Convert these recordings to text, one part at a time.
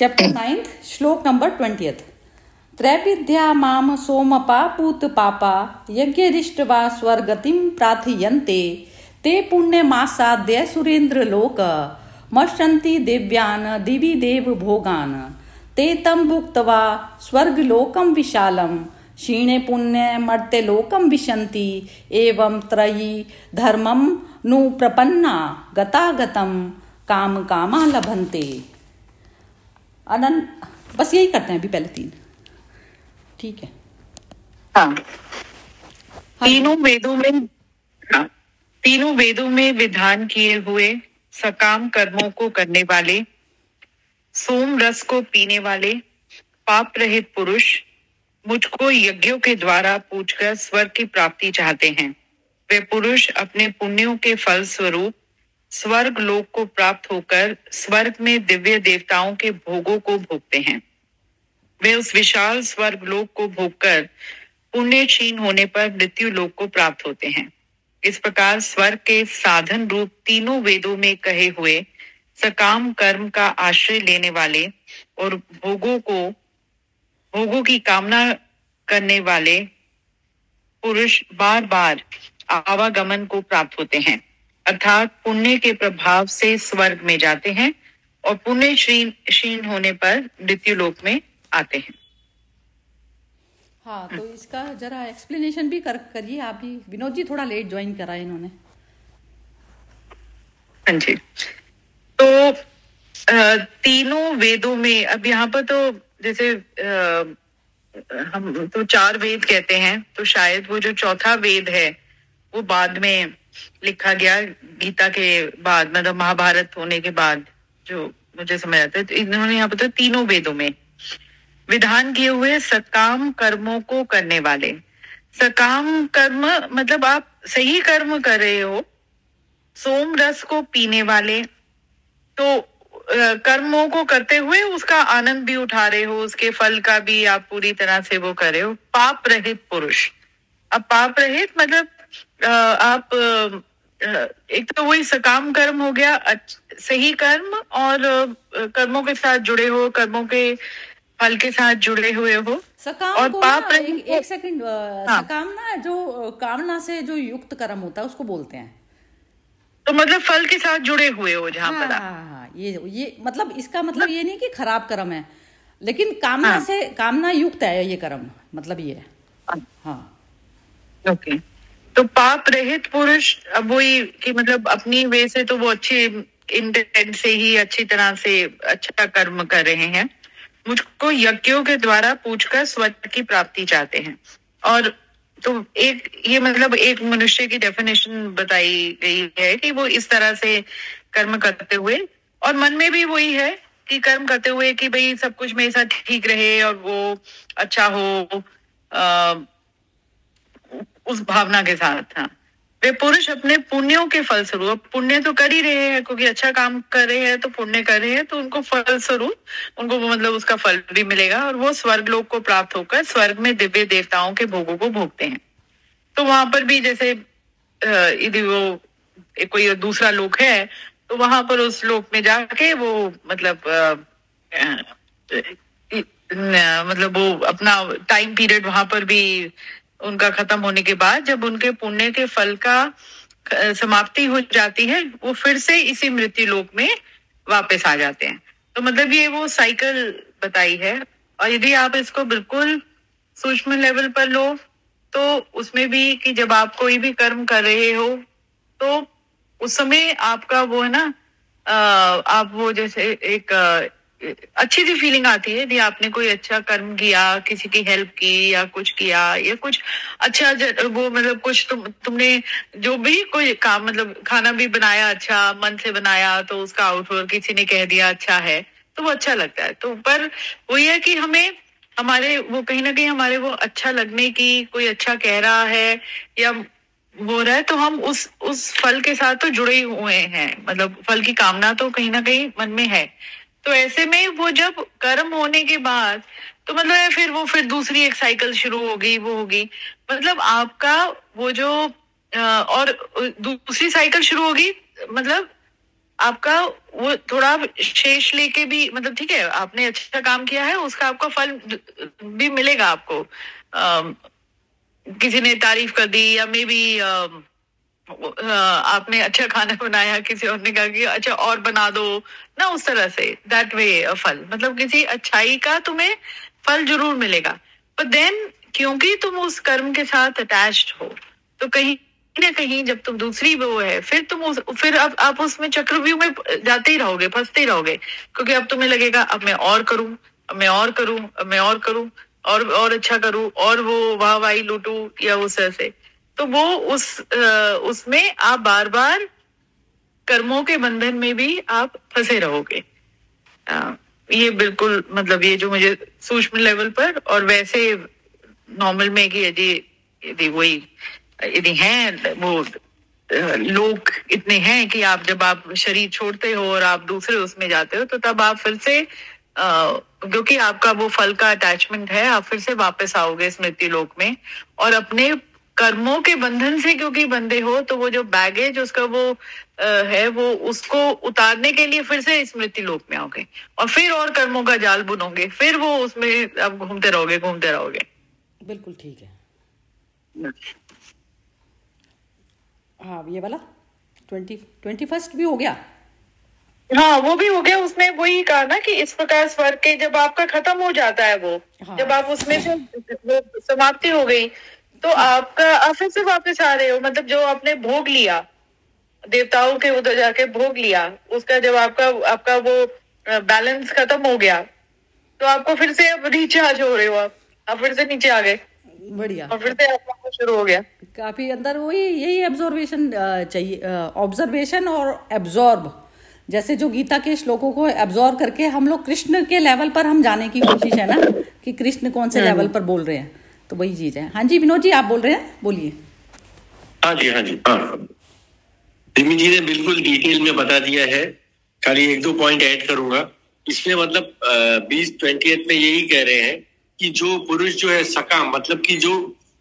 Chapter 9 श्लोक number 20। त्रैविद्या माम सोमपा पूत पापा यज्ञरिष्टवा स्वर्गतिम प्रार्थयन्ते ते पुण्यमासाद्य सुरेंद्र लोक मर्शन्ति दिव्यान दिवि देव भोगान ते तम भुक्त्वा स्वर्गलोकम विशालम क्षीणे पुण्य मर्त्यलोकम विशन्ति एवं त्रयी धर्मम नु प्रपन्ना गतागतम काम कामा लभन्ते। अनंत बस यही करते हैं अभी पहले 3। ठीक है। हाँ, तीनों वेदों में विधान किए हुए सकाम कर्मों को करने वाले, सोम रस को पीने वाले, पाप रहित पुरुष मुझको यज्ञों के द्वारा पूजकर स्वर्ग की प्राप्ति चाहते हैं। वे पुरुष अपने पुण्यों के फल स्वरूप स्वर्ग लोक को प्राप्त होकर स्वर्ग में दिव्य देवताओं के भोगों को भोगते हैं। वे उस विशाल स्वर्ग लोक को भोगकर पुण्य क्षीण होने पर मृत्यु लोक को प्राप्त होते हैं। इस प्रकार स्वर्ग के साधन रूप तीनों वेदों में कहे हुए सकाम कर्म का आश्रय लेने वाले और भोगों की कामना करने वाले पुरुष बार बार आवागमन को प्राप्त होते हैं, अर्थात पुण्य के प्रभाव से स्वर्ग में जाते हैं और पुण्य क्षीण होने पर मृत्यु लोक में आते हैं। हाँ, तो इसका जरा एक्सप्लेनेशन भी करिए आप भी। विनोद जी थोड़ा लेट ज्वाइन करा इन्होंने। हाँ जी, तो तीनों वेदों में अब यहाँ पर तो जैसे हम तो 4 वेद कहते हैं, तो शायद वो जो चौथा वेद है वो बाद में लिखा गया गीता के बाद, मतलब महाभारत होने के बाद, जो मुझे समझ आता है। तो इन्होंने यहाँ पर तो तीनों वेदों में विधान किए हुए सकाम कर्मों को करने वाले। सकाम कर्म मतलब आप सही कर्म कर रहे हो। सोम रस को पीने वाले, तो कर्मों को करते हुए उसका आनंद भी उठा रहे हो, उसके फल का भी आप पूरी तरह से वो कर रहे हो। पाप रहित पुरुष, अब पाप रहित मतलब आप एक तो वही सकाम कर्म हो गया, सही कर्म, और कर्मों के साथ जुड़े हो, कर्मों के फल के साथ जुड़े हुए हो। सकाम और को पाप ना, एक सेकंड। हाँ। सकाम ना जो कामना से जो युक्त कर्म होता है उसको बोलते हैं। तो मतलब फल के साथ जुड़े हुए हो जहाँ पर। हाँ, ये मतलब इसका मतलब ये नहीं कि खराब कर्म है, लेकिन कामना से कामना युक्त है ये कर्म, मतलब ये है। हाँ, ओके। तो पाप रहित पुरुष अब वही कि मतलब अपनी वे से तो वो अच्छे इंटेंट से ही अच्छी तरह से अच्छा कर्म कर रहे हैं। मुझको यज्ञों के द्वारा पूजकर स्वर्ग की प्राप्ति चाहते हैं। और तो एक ये मतलब एक मनुष्य की डेफिनेशन बताई गई है कि वो इस तरह से कर्म करते हुए, और मन में भी वही है कि कर्म करते हुए कि भाई सब कुछ मेरे साथ ठीक रहे और वो अच्छा हो, उस भावना के साथ। हाँ, वे पुरुष अपने पुण्यों के फल स्वरूप, पुण्य तो कर ही रहे हैं क्योंकि अच्छा काम कर रहे हैं, तो पुण्य कर रहे हैं, तो उनको फल स्वरूप उनको मतलब उसका फल भी मिलेगा और वो स्वर्ग लोक को प्राप्त होकर स्वर्ग में दिव्य देवताओं के भोगों को भोगते हैं। तो वहां पर भी जैसे यदि वो कोई दूसरा लोक है तो वहां पर उस लोक में जाके वो मतलब मतलब वो अपना टाइम पीरियड वहां पर भी उनका खत्म होने के बाद, जब उनके पुण्य के फल का समाप्ति हो जाती है, वो फिर से इसी मृत्यु लोक में वापस आ जाते हैं। तो मतलब ये वो साइकिल बताई है। और यदि आप इसको बिल्कुल सूक्ष्म लेवल पर लो तो उसमें भी कि जब आप कोई भी कर्म कर रहे हो तो उस समय आपका वो है ना, आप वो जैसे एक अच्छी सी फीलिंग आती है यदि आपने कोई अच्छा कर्म किया, किसी की हेल्प की या कुछ किया या कुछ अच्छा वो मतलब कुछ तुमने जो भी कोई काम, मतलब खाना भी बनाया, अच्छा मन से बनाया, तो उसका आउटपुट किसी ने कह दिया अच्छा है, तो वो अच्छा लगता है। तो पर वो ये है कि हमें हमारे वो कहीं ना कहीं हमारे वो अच्छा लगने की, कोई अच्छा कह रहा है या हो रहा है, तो हम उस फल के साथ तो जुड़े हुए हैं, मतलब फल की कामना तो कहीं ना कहीं मन में है। तो ऐसे में वो जब कर्म होने के बाद तो मतलब फिर दूसरी एक साइकिल शुरू होगी, वो होगी, मतलब आपका वो जो और दूसरी साइकिल शुरू होगी, मतलब आपका वो थोड़ा शेष लेके भी, मतलब ठीक है आपने अच्छा काम किया है, उसका आपका फल भी मिलेगा आपको। किसी ने तारीफ कर दी, या मे बी आपने अच्छा खाना बनाया, किसी और ने कहा कि अच्छा और बना दो ना, उस तरह से दैट वे फल, मतलब किसी अच्छाई का तुम्हें फल जरूर मिलेगा। पर देन क्योंकि तुम उस कर्म के साथ अटैच्ड हो, तो कहीं ना कहीं जब तुम दूसरी वो है, फिर फिर अब आप उसमें चक्रव्यूह में जाते ही रहोगे, फंसते ही रहोगे, क्योंकि अब तुम्हें लगेगा अब मैं और करूं, अब मैं और करूं, अब मैं और करूं, और अच्छा करूं, और वो वाहवाही लूटूं, या उस तरह से। तो वो उसमें आप बार बार कर्मों के बंधन में भी आप फंसे रहोगे। ये बिल्कुल, मतलब ये जो मुझे सूक्ष्म लेवल पर और वैसे नॉर्मल में कि यदि वही यदि हैं वो लोग इतने हैं कि आप जब आप शरीर छोड़ते हो और आप दूसरे उसमें जाते हो, तो तब आप फिर से क्योंकि आपका वो फल का अटैचमेंट है, आप फिर से वापस आओगे स्मृति लोक में, और अपने कर्मों के बंधन से क्योंकि बंधे हो, तो वो जो बैगेज उसका वो है, वो उसको उतारने के लिए फिर से स्मृति लोक में आओगे, और फिर और कर्मों का जाल बुनोगे, फिर वो उसमें आप घूमते रहोगे। बिल्कुल ठीक है। हाँ, ये वाला 21 भी हो गया। हाँ, वो भी हो गया। उसमें वही कहा ना कि इस प्रकार स्वर्ग के जब आपका खत्म हो जाता है वो, हाँ। जब आप उसमें से वो समाप्ति हो गई, तो आपका आप फिर से वापस आ रहे हो, मतलब जो आपने भोग लिया, देवताओं के उधर जाके भोग लिया, उसका जब आपका वो बैलेंस खत्म हो गया, तो आपको फिर से अब रिचार्ज हो रहे हो, आप फिर से नीचे आ गए, बढ़िया, और फिर से आपका शुरू हो गया। काफी अंदर वही यही ऑब्जर्वेशन चाहिए, ऑब्जर्वेशन और एब्जॉर्ब, जैसे जो गीता के श्लोकों को एब्जॉर्ब करके हम लोग कृष्ण के लेवल पर हम जाने की कोशिश है ना, कि कृष्ण कौन से लेवल पर बोल रहे हैं, तो वही चीज है। हाँ जी विनोद जी, आप बोल रहे हैं, बोलिए। हाँ जी रिमी जी ने बिल्कुल डिटेल में बता दिया है, खाली 1-2 पॉइंट ऐड करूंगा इसमें। मतलब 20-28 में यही कह रहे हैं कि जो पुरुष जो है सकाम, मतलब कि जो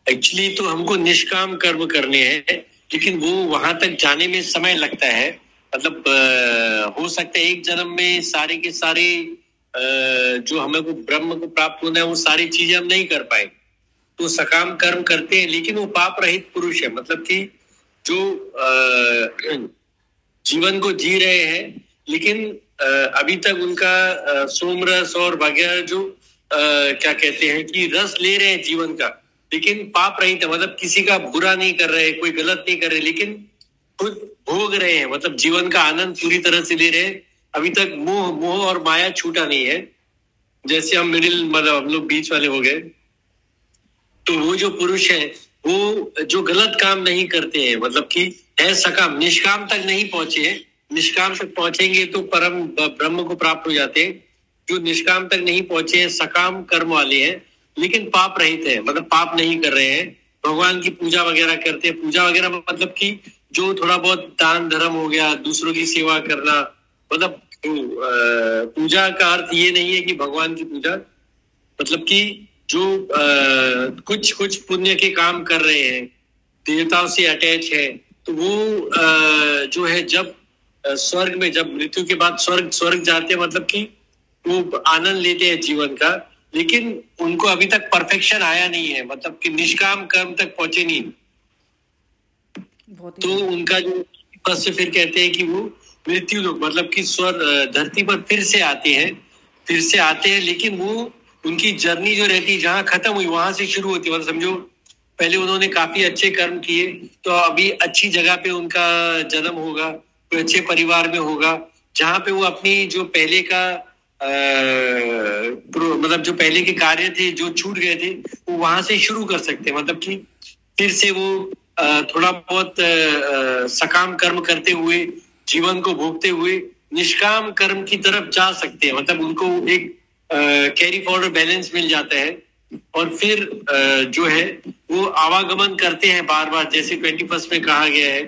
एक्चुअली तो हमको निष्काम कर्म करने हैं, लेकिन वो वहां तक जाने में समय लगता है। मतलब हो सकता है एक जन्म में सारे के सारे जो हमें को ब्रह्म को प्राप्त होना है, वो सारी चीजें हम नहीं कर पाए, तो सकाम कर्म करते हैं, लेकिन वो पाप रहित पुरुष है। मतलब कि जो जीवन को जी रहे हैं, लेकिन अभी तक उनका सोमरस और वगैरह जो क्या कहते हैं कि रस ले रहे हैं जीवन का, लेकिन पाप रहित है। मतलब किसी का बुरा नहीं कर रहे, कोई गलत नहीं कर रहे, लेकिन खुद भोग रहे हैं, मतलब जीवन का आनंद पूरी तरह से ले रहे हैं। अभी तक मोह और माया छूटा नहीं है। जैसे हम मिडिल, मतलब हम लोग बीच वाले हो गए, तो वो जो पुरुष है वो जो गलत काम नहीं करते हैं, मतलब कि है सकाम, निष्काम तक नहीं पहुंचे हैं। निष्काम तक पहुंचेंगे तो परम ब्रह्म को प्राप्त हो जाते हैं। जो निष्काम तक नहीं पहुंचे हैं, सकाम कर्म वाले हैं, लेकिन पाप रहित है, मतलब पाप नहीं कर रहे हैं, भगवान की पूजा वगैरह करते हैं। पूजा वगैरह मतलब कि जो थोड़ा बहुत दान धर्म हो गया, दूसरों की सेवा करना, मतलब पूजा का अर्थ ये नहीं है कि भगवान की पूजा, मतलब कि जो कुछ पुण्य के काम कर रहे हैं, देवताओं से अटैच है, तो वो जो है जब स्वर्ग में, जब मृत्यु के बाद स्वर्ग जाते हैं, मतलब कि वो आनंद लेते हैं जीवन का, लेकिन उनको अभी तक परफेक्शन आया नहीं है, मतलब कि निष्काम कर्म तक पहुंचे नहीं। तो उनका जो बस से फिर कहते हैं कि वो मृत्यु लोग, मतलब कि धरती पर फिर से आते हैं, लेकिन वो उनकी जर्नी जो रहती है जहाँ खत्म हुई वहां से शुरू होती है। मतलब समझो पहले उन्होंने काफी अच्छे कर्म किए, तो अभी अच्छी जगह पे उनका जन्म होगा, कोई अच्छे परिवार में होगा, जहाँ पे वो अपनी जो पहले का मतलब जो पहले के कार्य थे जो छूट गए थे, वो वहां से शुरू कर सकते हैं। मतलब कि फिर से वो थोड़ा बहुत सकाम कर्म करते हुए, जीवन को भोगते हुए निष्काम कर्म की तरफ जा सकते हैं। मतलब उनको एक कैरी फॉरवर्ड बैलेंस मिल जाता है, और फिर जो है वो आवागमन करते हैं बार बार, जैसे 21 में कहा गया है,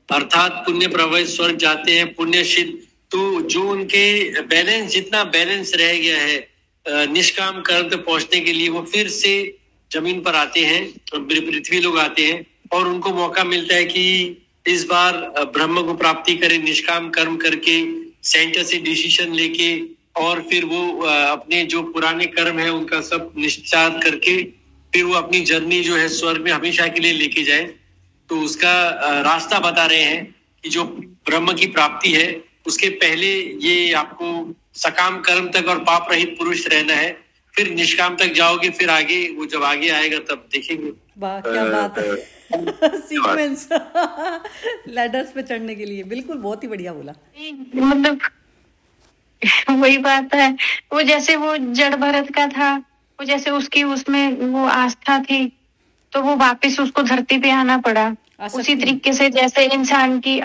अर्थात पुण्य प्रवह स्वर्ग जाते हैं पुण्यशील। तो जो उनके बैलेंस, जितना बैलेंस रह गया है निष्काम कर्म तक पहुंचने के लिए, वो फिर से जमीन पर आते हैं, पृथ्वी लोग आते हैं, और उनको मौका मिलता है कि इस बार ब्रह्म को प्राप्ति करे, निष्काम कर्म करके, सेंटर से डिसीजन लेके, और फिर वो अपने जो पुराने कर्म है उनका सब निश्चात करके फिर वो अपनी जर्नी जो है स्वर्ग में हमेशा के लिए लेके जाए। तो उसका रास्ता बता रहे हैं कि जो ब्रह्म की प्राप्ति है उसके पहले ये आपको सकाम कर्म तक और पाप रहित पुरुष रहना है, फिर निष्काम तक जाओगे, फिर आगे वो जब आगे आएगा तब देखेंगे। वाह क्या बात है। सीक्वेंस लैडर्स पे चढ़ने के लिए बिल्कुल बहुत ही बढ़िया बोला। मतलब वही बात है, वो जैसे वो जड़ भरत का था, वो जैसे उसकी उसमें वो आस्था थी तो वो वापस उसको धरती पे आना पड़ा। उसी तरीके से जैसे इंसान की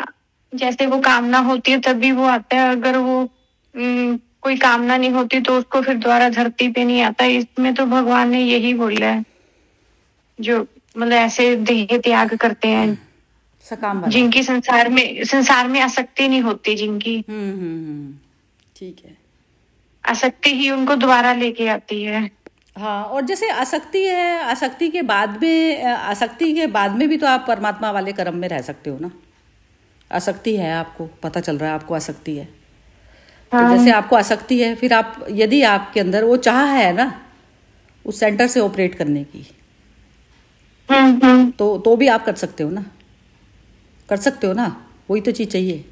जैसे वो कामना होती है तभी वो आता है, अगर वो कोई कामना नहीं होती तो उसको फिर दोबारा धरती पे नहीं आता। इसमें तो भगवान ने यही बोला है, जो मतलब ऐसे देह त्याग करते हैं सकाम जिनकी संसार में आसक्ति नहीं होती, जिनकी ठीक है, आसक्ति ही उनको दोबारा लेके आती है। हाँ, और जैसे आसक्ति है, आसक्ति के बाद में भी तो आप परमात्मा वाले कर्म में रह सकते हो ना। आसक्ति है, आपको पता चल रहा है आपको आसक्ति है। तो जैसे आपको आसक्ति है, फिर आप यदि आपके अंदर वो चाह है ना उस सेंटर से ऑपरेट करने की, तो भी आप कर सकते हो ना, कर सकते हो ना। वही तो चीज चाहिए।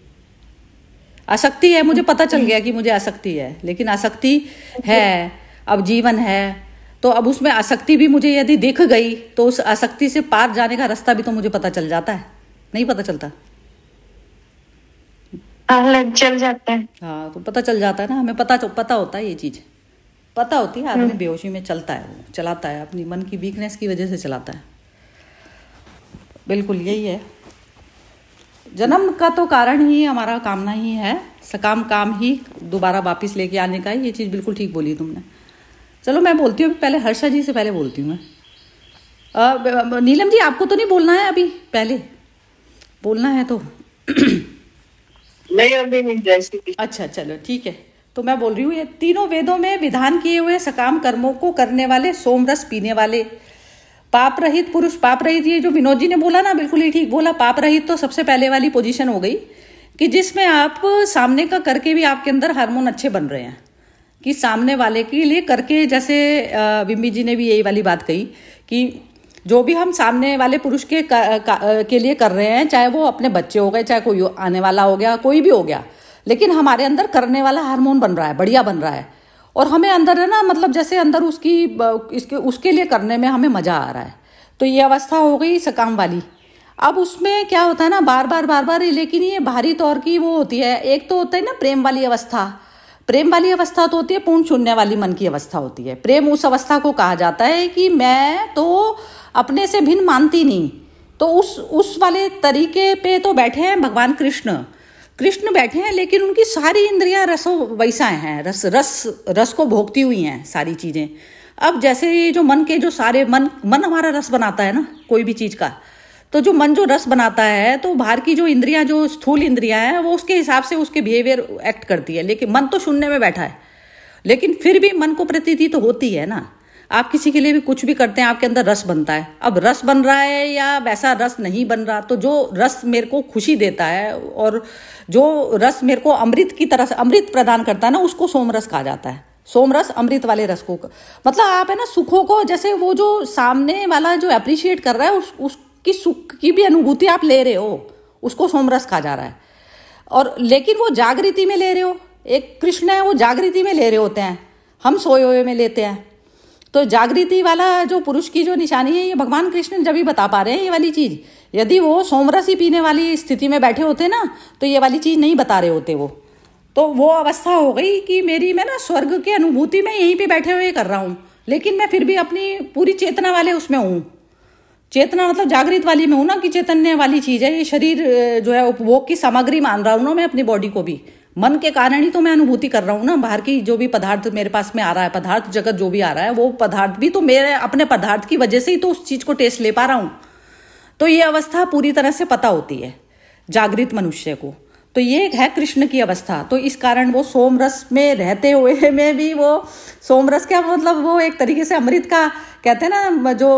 आसक्ति है, मुझे पता चल गया कि मुझे आसक्ति है, लेकिन आसक्ति है, अब जीवन है, तो अब उसमें आसक्ति भी मुझे यदि दिख गई तो उस आसक्ति से पार जाने का रास्ता भी तो मुझे पता चल जाता है, नहीं पता चलता? चल जाता है। हाँ, तो पता चल जाता है ना, हमें पता होता है, ये चीज पता होती है। आदमी बेहोशी में चलता है, वो चलाता है अपनी मन की वीकनेस की वजह से चलाता है। बिल्कुल यही है, जन्म का तो कारण ही हमारा कामना ही है, सकाम काम ही दोबारा वापिस लेके आने का। ये चीज़ बिल्कुल ठीक बोली तुमने। चलो मैं बोलती हूँ, पहले हर्षा जी से पहले बोलती हूँ मैं। नीलम जी आपको तो नहीं बोलना है अभी? पहले बोलना है तो नहीं, अभी नहीं, जैसे अच्छा चलो ठीक है। तो मैं बोल रही हूँ, ये तीनों वेदों में विधान किए हुए सकाम कर्मों को करने वाले, सोमरस पीने वाले, पाप रहित पुरुष। पाप रहित, ये जो विनोद जी ने बोला ना, बिल्कुल ही ठीक बोला। पाप रहित तो सबसे पहले वाली पोजीशन हो गई कि जिसमें आप सामने का करके भी आपके अंदर हार्मोन अच्छे बन रहे हैं, कि सामने वाले के लिए करके, जैसे विम्बी जी ने भी यही वाली बात कही कि जो भी हम सामने वाले पुरुष के लिए कर रहे हैं, चाहे वो अपने बच्चे हो गए, चाहे कोई आने वाला हो गया, कोई भी हो गया, लेकिन हमारे अंदर करने वाला हार्मोन बन रहा है, बढ़िया बन रहा है, और हमें अंदर है ना, मतलब जैसे अंदर उसके लिए करने में हमें मजा आ रहा है। तो ये अवस्था हो गई सकाम वाली। अब उसमें क्या होता है ना, बार बार, लेकिन ये बाहरी तौर की वो होती है। एक तो होता है ना प्रेम वाली अवस्था। प्रेम वाली अवस्था तो होती है पूर्ण शून्य वाली मन की अवस्था होती है। प्रेम उस अवस्था को कहा जाता है कि मैं तो अपने से भिन्न मानती नहीं। तो उस वाले तरीके पे तो बैठे हैं भगवान कृष्ण बैठे हैं, लेकिन उनकी सारी इंद्रियां रसो वैसा हैं, रस को भोगती हुई हैं सारी चीजें। अब जैसे ये जो मन के जो सारे मन हमारा रस बनाता है ना कोई भी चीज का, तो जो मन जो रस बनाता है, तो बाहर की जो इंद्रियां, जो स्थूल इंद्रियां हैं, वो उसके हिसाब से उसके बिहेवियर एक्ट करती है। लेकिन मन तो शून्य में बैठा है, लेकिन फिर भी मन को प्रतीति तो होती है ना। आप किसी के लिए भी कुछ भी करते हैं, आपके अंदर रस बनता है। अब रस बन रहा है या वैसा रस नहीं बन रहा, तो जो रस मेरे को खुशी देता है और जो रस मेरे को अमृत की तरह से अमृत प्रदान करता है ना, उसको सोमरस कहा जाता है। सोमरस अमृत वाले रस को, मतलब आप है ना सुखों को, जैसे वो जो सामने वाला जो अप्रिशिएट कर रहा है उसकी सुख की भी अनुभूति आप ले रहे हो, उसको सोमरस कहा जा रहा है। और लेकिन वो जागृति में ले रहे हो। एक कृष्ण है, वो जागृति में ले रहे होते हैं, हम सोए हुए में लेते हैं। तो जागृति वाला जो पुरुष की जो निशानी है, ये भगवान कृष्ण जब भी बता पा रहे हैं ये वाली चीज। यदि वो सोमरस ही पीने वाली स्थिति में बैठे होते ना, तो ये वाली चीज नहीं बता रहे होते वो। तो वो अवस्था हो गई कि मैं ना स्वर्ग की अनुभूति में यहीं पे बैठे हुए कर रहा हूँ, लेकिन मैं फिर भी अपनी पूरी चेतना वाले उसमें हूँ। चेतना मतलब जागृत वाली में हूँ ना, कि चैतन्य वाली चीज है ये। शरीर जो है उपभोग की सामग्री मान रहा हूँ ना मैं अपनी बॉडी को भी, मन के कारण ही तो मैं अनुभूति कर रहा हूँ ना। बाहर की जो भी पदार्थ मेरे पास में आ रहा है, पदार्थ जगत जो भी आ रहा है, वो पदार्थ भी तो मेरे अपने पदार्थ की वजह से ही तो उस चीज को टेस्ट ले पा रहा हूँ। तो ये अवस्था पूरी तरह से पता होती है जागृत मनुष्य को। तो ये है कृष्ण की अवस्था। तो इस कारण वो सोमरस में रहते हुए में भी, वो सोमरस क्या मतलब, वो एक तरीके से अमृत का कहते हैं ना, जो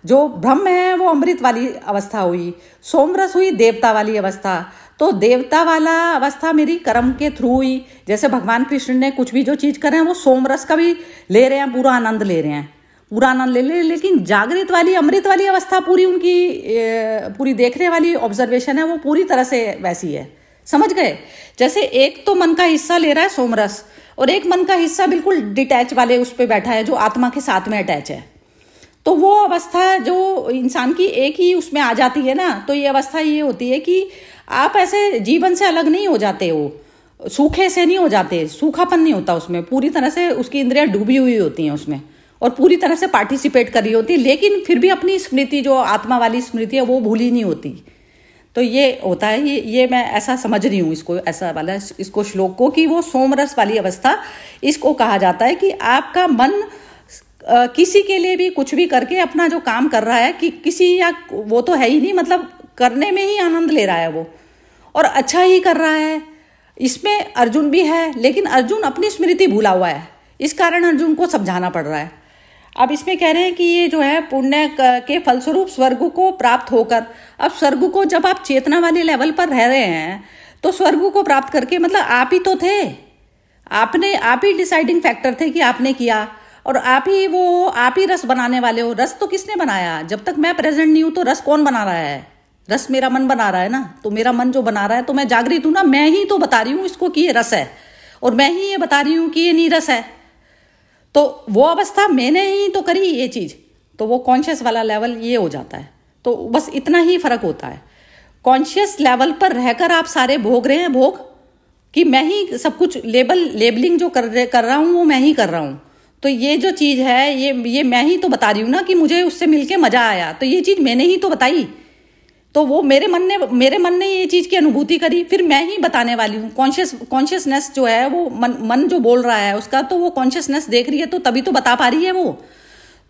जो ब्रह्म है वो अमृत वाली अवस्था हुई, सोमरस हुई देवता वाली अवस्था। तो देवता वाला अवस्था मेरी कर्म के थ्रू हुई। जैसे भगवान कृष्ण ने कुछ भी जो चीज कर रहे हैं वो सोमरस का भी ले रहे हैं, पूरा आनंद ले रहे हैं, पूरा आनंद ले रहे। लेकिन जागृत वाली अमृत वाली अवस्था पूरी उनकी पूरी देखने वाली ऑब्जर्वेशन है वो पूरी तरह से वैसी है, समझ गए। जैसे एक तो मन का हिस्सा ले रहा है सोमरस और एक मन का हिस्सा बिल्कुल डिटैच वाले उस पर बैठा है जो आत्मा के साथ में अटैच है। तो वो अवस्था जो इंसान की एक ही उसमें आ जाती है ना, तो ये अवस्था ये होती है कि आप ऐसे जीवन से अलग नहीं हो जाते हो, सूखे से नहीं हो जाते, सूखापन नहीं होता उसमें, पूरी तरह से उसकी इंद्रियां डूबी हुई होती हैं उसमें और पूरी तरह से पार्टिसिपेट कर रही होती है, लेकिन फिर भी अपनी स्मृति जो आत्मा वाली स्मृति है वो भूली नहीं होती। तो ये होता है, ये मैं ऐसा समझ रही हूँ इसको, ऐसा वाला इसको श्लोक को, कि वो सोमरस वाली अवस्था इसको कहा जाता है कि आपका मन किसी के लिए भी कुछ भी करके अपना जो काम कर रहा है कि किसी या वो तो है ही नहीं, मतलब करने में ही आनंद ले रहा है वो और अच्छा ही कर रहा है। इसमें अर्जुन भी है, लेकिन अर्जुन अपनी स्मृति भूला हुआ है, इस कारण अर्जुन को समझाना पड़ रहा है। अब इसमें कह रहे हैं कि ये जो है पुण्य के फलस्वरूप स्वर्ग को प्राप्त होकर, अब स्वर्ग को जब आप चेतना वाले लेवल पर रह रहे हैं तो स्वर्ग को प्राप्त करके मतलब आप ही तो थे, आप ही डिसाइडिंग फैक्टर थे कि आपने किया, और आप ही रस बनाने वाले हो। रस तो किसने बनाया? जब तक मैं प्रेजेंट नहीं हूं तो रस कौन बना रहा है? रस मेरा मन बना रहा है ना। तो मेरा मन जो बना रहा है तो मैं जागृत हूं ना, मैं ही तो बता रही हूं इसको कि ये रस है, और मैं ही ये बता रही हूं कि ये नीरस है। तो वो अवस्था मैंने ही तो करी ये चीज, तो वो कॉन्शियस वाला लेवल ये हो जाता है। तो बस इतना ही फर्क होता है। कॉन्शियस लेवल पर रहकर आप सारे भोग रहे हैं भोग, कि मैं ही सब कुछ लेबलिंग जो कर रहा हूं वो मैं ही कर रहा हूं। तो ये जो चीज है ये मैं ही तो बता रही हूँ ना कि मुझे उससे मिलके मजा आया, तो ये चीज मैंने ही तो बताई। तो वो मेरे मन ने ये चीज की अनुभूति करी, फिर मैं ही बताने वाली हूँ। कॉन्शियसनेस जो है वो मन जो बोल रहा है उसका, तो वो कॉन्शियसनेस देख रही है, तो तभी तो बता पा रही है वो।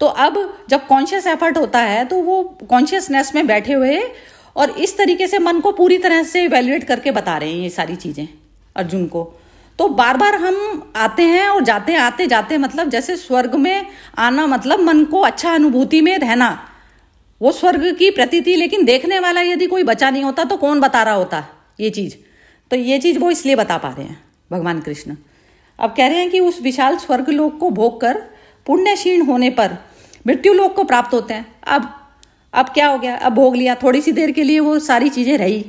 तो अब जब कॉन्शियस एफर्ट होता है तो वो कॉन्शियसनेस में बैठे हुए और इस तरीके से मन को पूरी तरह से इवेल्युएट करके बता रहे हैं ये सारी चीजें अर्जुन को। तो बार बार हम आते हैं और जाते आते जाते, मतलब जैसे स्वर्ग में आना मतलब मन को अच्छा अनुभूति में रहना, वो स्वर्ग की प्रतीति। लेकिन देखने वाला यदि कोई बचा नहीं होता तो कौन बता रहा होता ये चीज? तो ये चीज वो इसलिए बता पा रहे हैं भगवान कृष्ण। अब कह रहे हैं कि उस विशाल स्वर्ग लोक को भोग कर पुण्य क्षीण होने पर मृत्यु लोक को प्राप्त होते हैं। अब क्या हो गया? अब भोग लिया, थोड़ी सी देर के लिए वो सारी चीजें रही,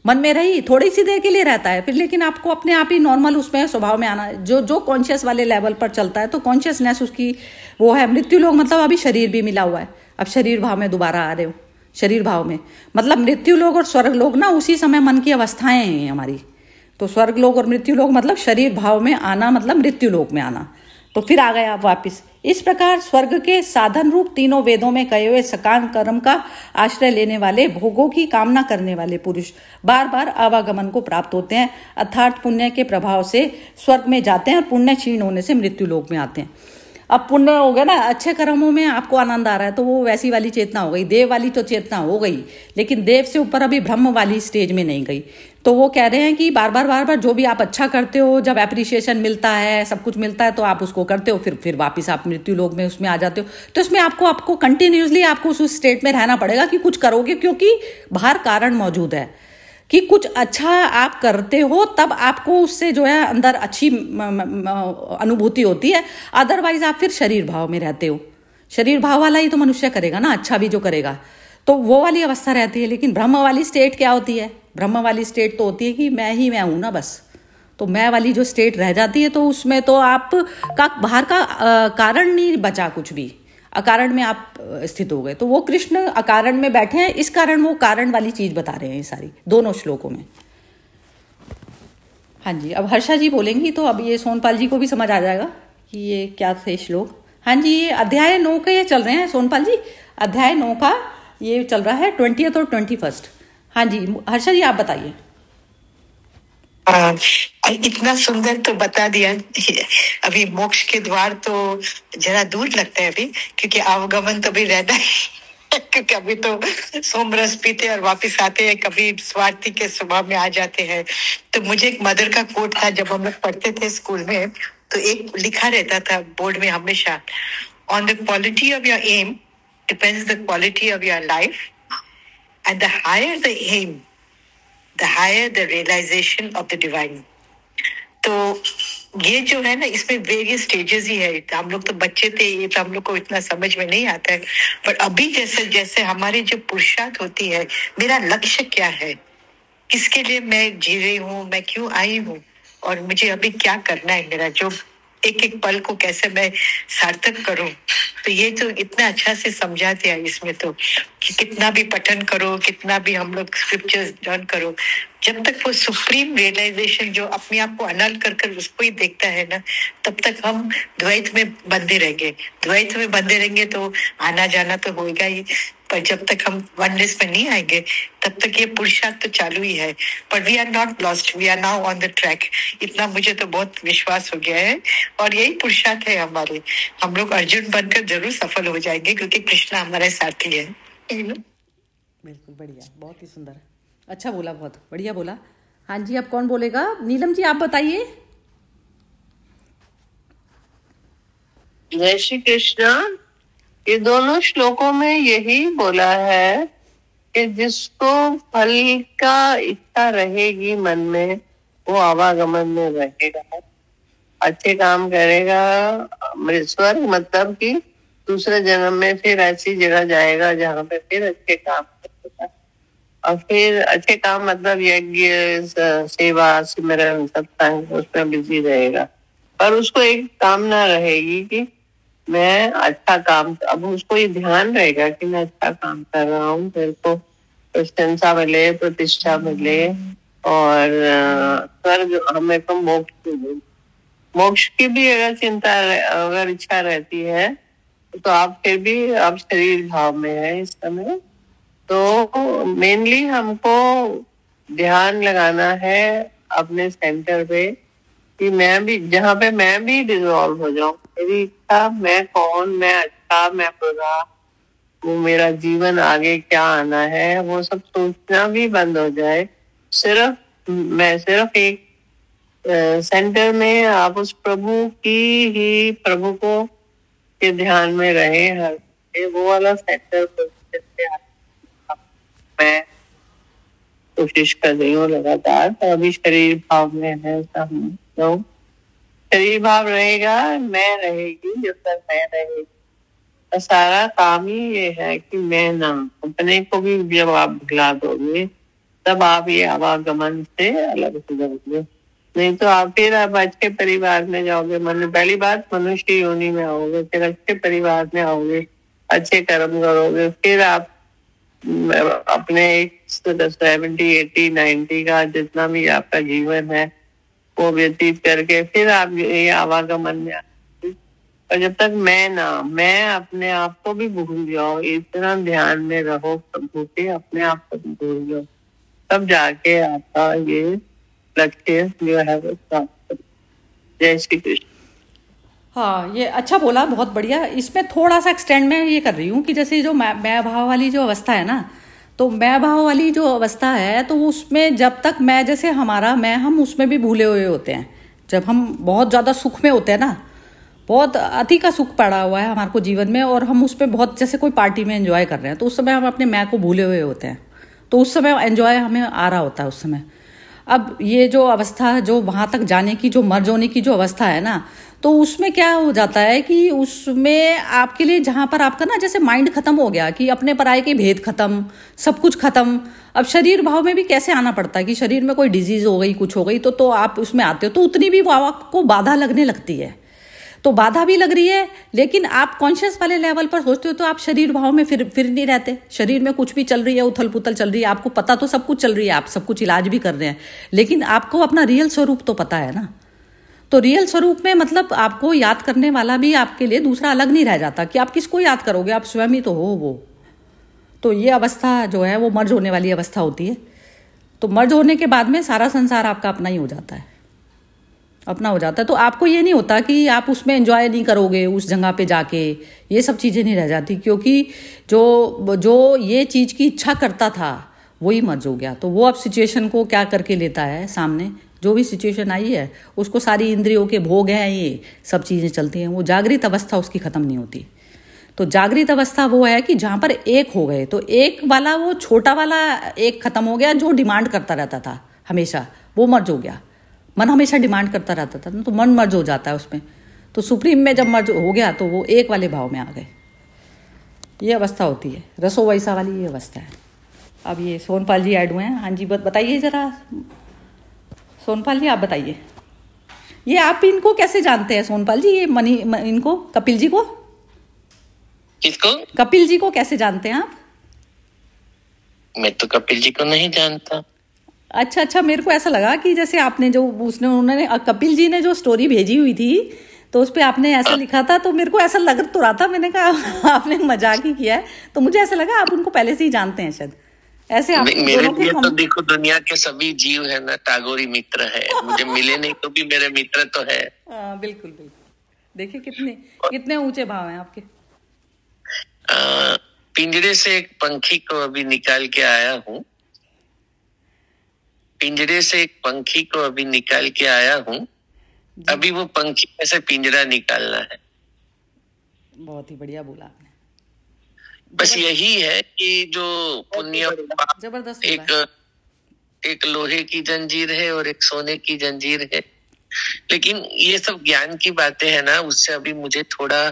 मन में रही, थोड़ी सी देर के लिए रहता है, फिर लेकिन आपको अपने आप ही नॉर्मल उसमें स्वभाव में आना। जो कॉन्शियस वाले लेवल पर चलता है तो कॉन्शियसनेस उसकी वो है। मृत्यु लोग मतलब अभी शरीर भी मिला हुआ है, अब शरीर भाव में दोबारा आ रहे हो, शरीर भाव में मतलब मृत्यु लोग और स्वर्ग लोग ना उसी समय मन की अवस्थाएं हैं हमारी। तो स्वर्ग लोग और मृत्यु लोग मतलब शरीर भाव में आना, मतलब मृत्यु लोक में आना। तो फिर आ गए आप वापिस। इस प्रकार स्वर्ग के साधन रूप तीनों वेदों में कहे हुए सकाम कर्म का आश्रय लेने वाले, भोगों की कामना करने वाले पुरुष बार बार आवागमन को प्राप्त होते हैं, अर्थात पुण्य के प्रभाव से स्वर्ग में जाते हैं और पुण्य क्षीण होने से मृत्यु लोक में आते हैं। अब पुण्य हो गया ना, अच्छे कर्मों में आपको आनंद आ रहा है तो वो वैसी वाली चेतना हो गई, देव वाली तो चेतना हो गई, लेकिन देव से ऊपर अभी ब्रह्म वाली स्टेज में नहीं गई। तो वो कह रहे हैं कि बार बार जो भी आप अच्छा करते हो, जब एप्रिसिएशन मिलता है, सब कुछ मिलता है तो आप उसको करते हो, फिर वापस आप मृत्यु लोक में उसमें आ जाते हो। तो इसमें आपको कंटिन्यूसली आपको उस स्टेट में रहना पड़ेगा कि कुछ करोगे, क्योंकि बाहर कारण मौजूद है कि कुछ अच्छा आप करते हो तब आपको उससे जो है अंदर अच्छी अनुभूति होती है। अदरवाइज आप फिर शरीर भाव में रहते हो, शरीर भाव वाला ही तो मनुष्य करेगा ना, अच्छा भी जो करेगा, तो वो वाली अवस्था रहती है। लेकिन ब्रह्म वाली स्टेट क्या होती है? ब्रह्म वाली स्टेट तो होती है कि मैं ही मैं हूं ना बस। तो मैं वाली जो स्टेट रह जाती है तो उसमें तो आप का बाहर का कारण नहीं बचा, कुछ भी अकारण में आप स्थित हो गए। तो वो कृष्ण अकारण में बैठे हैं, इस कारण वो कारण वाली चीज बता रहे हैं ये सारी दोनों श्लोकों में। हाँ जी, अब हर्षा जी बोलेंगी तो अब ये सोनपाल जी को भी समझ आ जाएगा कि ये क्या थे श्लोक। हाँ जी, ये अध्याय 9 के ये चल रहे हैं सोनपाल जी, अध्याय 9 का ये चल रहा है 20th और 21st। हाँ जी हर्षा जी आप बताइए। इतना सुंदर तो बता दिया। अभी मोक्ष के द्वार तो जरा दूर लगता है अभी, क्योंकि आवागमन तो भी रहता है क्योंकि अभी तो सोमरस पीते और वापस आते हैं, कभी स्वार्थी के स्वभाव में आ जाते हैं। तो मुझे एक मदर का कोट था, जब हम लोग पढ़ते थे स्कूल में तो एक लिखा रहता था बोर्ड में हमेशा, on the quality of your aim depends the quality of your life, and the higher the aim, the higher the realization of the divine. तो ये जो है ना, इसमें वेरियस स्टेजेस ही है. हम लोग तो बच्चे थे, ये तो हम लोग को इतना समझ में नहीं आता है. पर अभी जैसे जैसे हमारी जो पुरुषार्थ होती है, मेरा लक्ष्य क्या है, किसके लिए मैं जी रही हूँ, मैं क्यों आई हूँ, और मुझे अभी क्या करना है, मेरा जो एक एक पल को कैसे मैं सार्थक करूं. तो ये तो इतना अच्छा से समझा दिया इसमें, तो कि कितना भी पठन करो, कितना भी हम लोग स्क्रिप्चर्स लर्न करो, जब तक वो सुप्रीम रियलाइजेशन जो अपने आप को अनल कर कर उसको ही देखता है ना, तब तक हम द्वैत में बंधे रहेंगे. द्वैत में बंधे रहेंगे तो आना जाना तो होगा ही, पर जब तक हम वननेस में नहीं आएंगे तब तक ये पुरुषार्थ तो चालू ही है. पर we are not lost, we are now on the track. इतना मुझे तो बहुत विश्वास हो गया है, और यही पुरुषार्थ है हमारे. हम लोग अर्जुन बनकर जरूर सफल हो जाएंगे, क्योंकि कृष्णा हमारे साथी है. बिल्कुल बढ़िया, बहुत ही सुंदर. अच्छा बोला, बहुत बढ़िया बोला. हाँ जी, अब कौन बोलेगा? नीलम जी आप बताइए. जय श्री कृष्णा. ये दोनों श्लोकों में यही बोला है कि जिसको फल का इच्छा रहेगी मन में, वो आवागमन में रहेगा, अच्छे काम करेगा. स्वर्ग मतलब कि दूसरे जन्म में फिर ऐसी जगह जाएगा जहाँ पे फिर अच्छे काम करेगा. और फिर अच्छे काम मतलब यज्ञ, सेवा, सिमरन, सत्संग, उसमें बिजी रहेगा. पर उसको एक कामना रहेगी कि मैं अच्छा काम, अब उसको ये ध्यान रहेगा कि मैं अच्छा काम कर रहा हूँ, मेरे को प्रशंसा मिले, प्रतिष्ठा मिले, और स्वर्ग हमें को मोक्ष मिले. मोक्ष की भी अगर चिंता, अगर इच्छा रहती है, तो आप फिर भी आप शरीर भाव में है इस समय. तो मेनली हमको ध्यान लगाना है अपने सेंटर पे, कि मैं भी जहाँ पे मैं भी डिसॉल्व हो जाऊं. मेरी इच्छा, मैं कौन, मैं अच्छा, मैं बुरा, वो मेरा जीवन आगे क्या आना है, वो सब सोचना भी बंद हो जाए. मैं सिर्फ एक सेंटर में आप उस प्रभु की ही, प्रभु को के ध्यान में रहे. हर वो वाला सेंटर मैं कोशिश कर रही हूँ लगातार. तो अभी शरीर भाव में है हम लोग. शरीर भाव रहेगा, मैं रहेगी, जब तक मैं रहेगी. तो सारा काम ही ये है कि मैं ना, अपने को भी जब आप भुला दोगे तब आप ये आवागमन से अलग हो जाओगे. नहीं तो आप फिर आप अच्छे परिवार में जाओगे. पहली बात मनुष्य योनि में आओगे, फिर अच्छे परिवार में आओगे, अच्छे कर्म करोगे, फिर आप अपने 70, 80, 90 का जितना भी आपका जीवन है वो व्यतीत करके फिर आप ये आवागमन में आते. और जब तक मैं अपने आप को भी भूल जाओ, इतना ध्यान में रहो प्रभु के, अपने आप को भी भूल जाओ, तब जाके आपका ये लक्ष्य जो है वो प्राप्त. जय श्री कृष्ण. हाँ, ये अच्छा बोला, बहुत बढ़िया. इसमें थोड़ा सा एक्सटेंड मैं ये कर रही हूँ कि जैसे जो मैं भाव वाली जो अवस्था है ना, तो मैं भाव वाली जो अवस्था है, तो उसमें जब तक मैं, जैसे हमारा मैं, हम उसमें भी भूले हुए होते हैं. जब हम बहुत ज़्यादा सुख में होते हैं ना, बहुत अति का सुख पड़ा हुआ है हमारे को जीवन में, और हम उस पर बहुत, जैसे कोई पार्टी में एंजॉय कर रहे हैं, तो उस समय हम अपने मैं को भूले हुए होते हैं. तो उस समय एंजॉय हमें आ रहा होता है उस समय. अब ये जो अवस्था, जो वहाँ तक जाने की, जो मर्ज होने की जो अवस्था है ना, तो उसमें क्या हो जाता है कि उसमें आपके लिए, जहाँ पर आपका ना जैसे माइंड खत्म हो गया, कि अपने पराये के भेद खत्म, सब कुछ खत्म. अब शरीर भाव में भी कैसे आना पड़ता है कि शरीर में कोई डिजीज हो गई, कुछ हो गई, तो आप उसमें आते हो, तो उतनी भी आपको बाधा लगने लगती है. तो बाधा भी लग रही है, लेकिन आप कॉन्शियस वाले लेवल पर सोचते हो तो आप शरीर भाव में फिर नहीं रहते. शरीर में कुछ भी चल रही है, उथल पुथल चल रही है, आपको पता तो सब कुछ चल रही है, आप सब कुछ इलाज भी कर रहे हैं, लेकिन आपको अपना रियल स्वरूप तो पता है ना. तो रियल स्वरूप में मतलब आपको याद करने वाला भी आपके लिए दूसरा अलग नहीं रह जाता, कि आप किसको याद करोगे, आप स्वयं ही तो हो वो. तो ये अवस्था जो है वो मर्ज होने वाली अवस्था होती है. तो मर्ज होने के बाद में सारा संसार आपका अपना ही हो जाता है, अपना हो जाता है. तो आपको ये नहीं होता कि आप उसमें एंजॉय नहीं करोगे उस जगह पे जाके, ये सब चीज़ें नहीं रह जाती, क्योंकि जो ये चीज़ की इच्छा करता था वही मर्ज हो गया. तो वो अब सिचुएशन को क्या करके लेता है सामने, जो भी सिचुएशन आई है उसको, सारी इंद्रियों के भोग हैं, ये सब चीज़ें चलती हैं, वो जागृत अवस्था उसकी ख़त्म नहीं होती. तो जागृत अवस्था वो है कि जहाँ पर एक हो गए, तो एक वाला वो छोटा वाला एक खत्म हो गया जो डिमांड करता रहता था हमेशा, वो मर्ज हो गया। मन हमेशा डिमांड करता रहता था, तो मन मर्ज हो जाता है उसमें। तो सुप्रीम में जब मर्ज हो गया तो वो एक वाले भाव में आ गए। ये अवस्था होती है, रसो वैसा वाली ये अवस्था है। अब ये सोनपाल जी ऐड हुए हैं। हाँ जी, बताइए जरा सोनपाल जी, आप बताइए, ये आप इनको कैसे जानते हैं सोनपाल जी, ये इनको कपिल जी को? किसको? कपिल जी को कैसे जानते हैं आप? मैं तो कपिल जी को नहीं जानता। अच्छा, मेरे को ऐसा लगा कि जैसे आपने जो उन्होंने कपिल जी ने जो स्टोरी भेजी हुई थी तो उस पे आपने ऐसा लिखा था, तो मेरे को ऐसा लग तो रहा था, मैंने कहा आपने मजाक ही किया है, तो मुझे ऐसा लगा आप उनको पहले से ही जानते हैं शायद। ऐसे आप मेरे लिए तो देखो, दुनिया के सभी जीव है ना टागोरी मित्र है। मुझे मिले नहीं तो भी मेरे मित्र तो है। बिल्कुल बिल्कुल। देखिए कितने ऊंचे भाव हैं आपके। पिंजरे से एक पंखी को अभी निकाल के आया हूँ। पिंजरे से एक पंखी को अभी निकाल के आया हूँ। अभी वो पंखी में से पिंजरा निकालना है। बहुत ही बढ़िया बोला आपने। बस यही है कि जो पुण्य जबरदस्त एक लोहे की जंजीर है और एक सोने की जंजीर है। लेकिन ये सब ज्ञान की बातें है ना, उससे अभी मुझे थोड़ा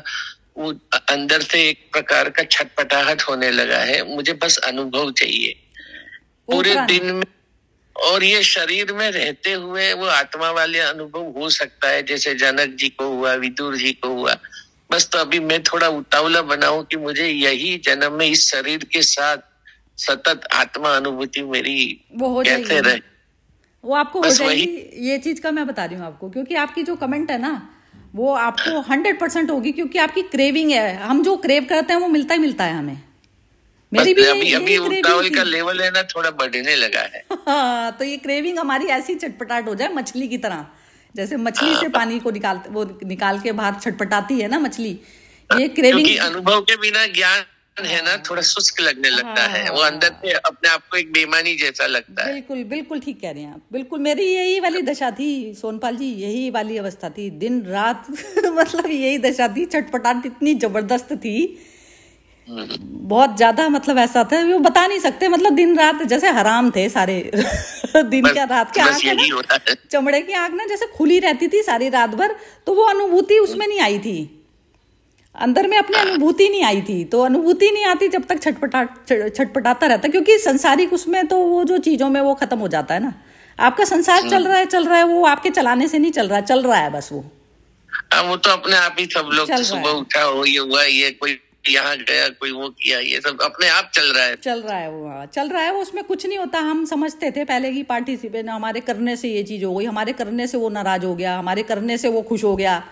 वो अंदर से एक प्रकार का छटपटाहट होने लगा है। मुझे बस अनुभव चाहिए पूरे दिन में, और ये शरीर में रहते हुए वो आत्मा वाले अनुभव हो सकता है, जैसे जनक जी को हुआ, विदुर जी को हुआ। बस तो अभी मैं थोड़ा उतावला बनाऊं कि मुझे यही जन्म में इस शरीर के साथ सतत आत्मा अनुभूति मेरी वो हो कैसे रहे, वो आपको हो जाएगी। ये चीज का मैं बता रही हूँ आपको, क्योंकि आपकी जो कमेंट है ना वो आपको 100% होगी, क्योंकि आपकी क्रेविंग है। हम जो क्रेव करते हैं वो मिलता ही मिलता है हमें। मेरी भी अभी उतावल का लेवल है ना थोड़ा बढ़ने लगा है। हाँ, तो ये क्रेविंग हमारी ऐसी चटपटाट हो जाए मछली की तरह, जैसे मछली से पानी को निकाल के बाहर छटपटाती है ना मछली, ये क्रेविंग। क्योंकि अनुभव के बिना ज्ञान है ना थोड़ा शुष्क लगने लगता है, वो अंदर से अपने आप को एक बेईमानी जैसा लगता है। बिल्कुल बिल्कुल ठीक कह रहे हैं आप। बिल्कुल मेरी यही वाली दशा थी सोनपाल जी, यही वाली अवस्था थी दिन रात मतलब यही दशा थी। छटपटाहट इतनी जबरदस्त थी, बहुत ज्यादा, मतलब ऐसा था वो बता नहीं सकते। मतलब दिन रात जैसे हराम थे सारे दिन क्या रात की आंख है ना, चमड़े की आंख ना जैसे खुली रहती थी सारी रात भर, तो वो अनुभूति उसमें नहीं आई थी, अंदर में अपनी अनुभूति नहीं आई थी। तो अनुभूति नहीं आती जब तक छटपटाता रहता, क्योंकि संसारिक उसमें तो वो जो चीजों में वो खत्म हो जाता है ना। आपका संसार चल रहा है, वो आपके चलाने से नहीं चल रहा है बस वो तो अपने आप ही सब लोग सुबह उठा हो, ये हुआ, ये कोई यहाँ गया, कोई वो किया, ये सब अपने आप चल रहा है वो उसमें कुछ नहीं होता। हम समझते थे पहले की पार्टिसिपेट, हमारे करने से ये चीज हो गई, हमारे करने से वो नाराज हो गया, हमारे करने से वो खुश हो गया।